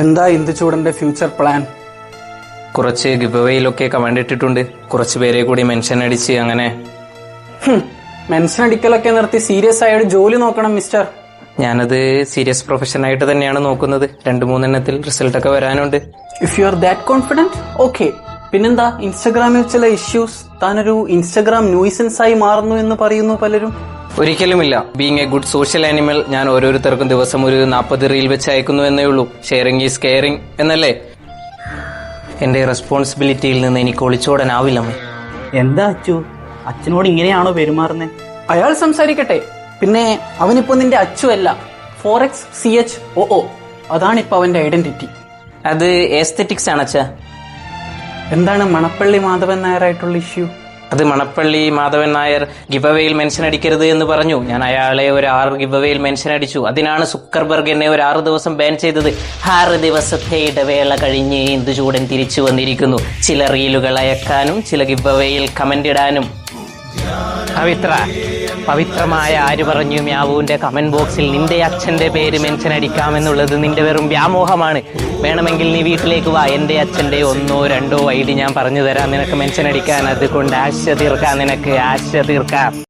എന്താ ഇന്ദുചൂടന്റെ future plan? കുറച്ച് give അവേയിലൊക്കെ comment ഇട്ടിട്ടുണ്ട്. കുറച്ച് പേരെ കൂടി മെൻഷൻ അടിച്ച് അങ്ങനെ. മെൻഷൻ അടിക്കലൊക്കെ നിർത്തി സീരിയസ് ആയിട്ട് ജോലി നോക്കണം മിസ്റ്റർ. ഞാനത് സീരിയസ് പ്രൊഫഷൻ ആയിട്ട് തന്നെയാണ് നോക്കുന്നത്. 2-3 എണ്ണത്തിൽ റിസൾട്ട് ഒക്കെ വരാനുണ്ട്. If you are that confident okay. പിന്നെന്താ ഇൻസ്റ്റഗ്രാമിൽ ചില ഇഷ്യൂസ്, താനൊരു ഇൻസ്റ്റഗ്രാം ന്യൂസൻസ് ആയി മാറുന്നു എന്ന് പറയുന്നു പലരും. ഒരിക്കലുമില്ല. Being A good social animal, ഞാൻ ഓരോരുത്തർക്കും ദിവസം ഒരു 40 റീൽ വെച്ച് അയക്കുന്നു എന്നേ ഉള്ളൂ. ഷെയറിംഗ് ഈസ് കെയറിംഗ് എന്നല്ലേ? എന്റെ റെസ്പോൺസിബിലിറ്റിയിൽ നിന്ന് എനിക്ക് ഒളിച്ചോടാനാവില്ലമ്മേ. എന്താ അച്ചു, അച്ഛനോട് ഇങ്ങനെയാണോ പെരുമാറുന്നത്? അയാൾ സംസാരിക്കട്ടെ. പിന്നെ അവനിപ്പോ നിന്റെ അച്ചു അല്ല, 4XCHOO. അതാണിപ്പോ അവന്റെ ഐഡന്റിറ്റി. അത് എസ്തെറ്റിക്സ് ആണ് അച്ഛാ. എന്താണ് മണപ്പള്ളി മാധവൻ നായരായിട്ടുള്ള ഇഷ്യൂ? അത് മണപ്പള്ളി മാധവൻ നായർ ഗിവ് അവേയിൽ മെൻഷൻ അടിക്കരുത് എന്ന് പറഞ്ഞു. ഞാൻ അയാളെ ഒരു 6 ഗിവ് അവേയിൽ മെൻഷൻ അടിച്ചു. അതിനാണ് സുക്കർബർഗ് എന്നെ ഒരു 6 ദിവസം ബാൻ ചെയ്തത്. 6 ദിവസത്തെ ഇടവേള കഴിഞ്ഞ് ഇന്ദുചൂടൻ തിരിച്ചു വന്നിരിക്കുന്നു. ചില റീലുകൾ അയക്കാനും ചില ഗിവ് അവേയിൽ കമന്റ് ഇടാനും. പവിത്രമായ ആര് പറഞ്ഞു മ്യാവൂന്റെ കമന്റ് ബോക്സിൽ നിന്റെ അച്ഛന്റെ പേര് മെൻഷൻ അടിക്കാമെന്നുള്ളത് നിന്റെ വെറും വ്യാമോഹമാണ്. വേണമെങ്കിൽ നീ വീട്ടിലേക്ക് വാ, എന്റെ അച്ഛന്റെ 1-2 ഐഡി ഞാൻ പറഞ്ഞു തരാം നിനക്ക് മെൻഷൻ അടിക്കാൻ. അതുകൊണ്ട് ആശ തീർക്കാം, നിനക്ക് ആശ തീർക്കാം.